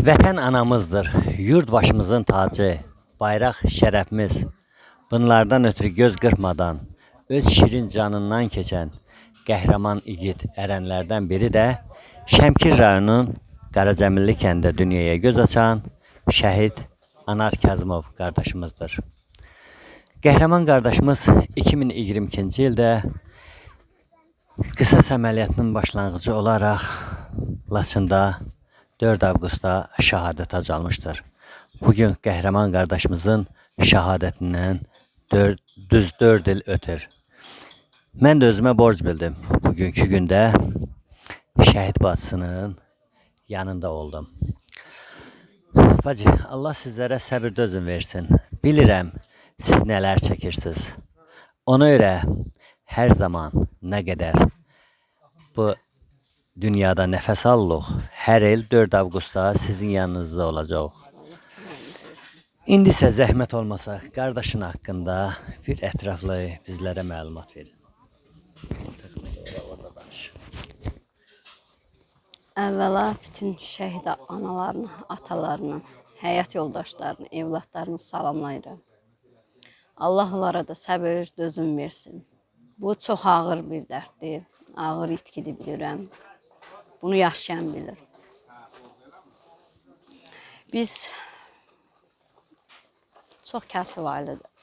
Vətən anamızdır, yurt başımızın tacı, bayraq şərəfimiz. Bunlardan ötürü göz qırpmadan, öz şirin canından keçən qəhrəman igid ərənlərdən biri də Şəmkir rayonunun Qaracəmilli kəndində dünyaya göz açan şəhid Anar Kazımov qardaşımızdır. Qəhrəman qardaşımız 2022-ci ildə qisas əməliyyatının başlanğıcı olaraq Laçında 4 avqustda şəhadət almışdır. Bugün qəhrəman qardaşımızın şəhadətindən düz 4 il ötür. Mən də özümə borc bildim. Bugünkü gündə şəhid bacısının yanında oldum. Bacı, Allah sizlərə səbir dözüm versin. Bilirəm, siz nələr çəkirsiniz. Ona görə hər zaman nə qədər bu dünyada nəfəs alırıq, hər il 4 avqustda sizin yanınızda olacaq. İndi isə zəhmət olmasa qardaşın haqqında bir ətraflı bizlərə məlumat verin. Əvvəla bütün şəhid analarını, atalarını, həyat yoldaşlarını, evlatlarını salamlayıram. Allah onlara da səbir, dözüm versin. Bu çox ağır bir dərddir, ağır itkidir bilirəm. Bunu yaşayan bilir. Biz çox kasıb ailədir.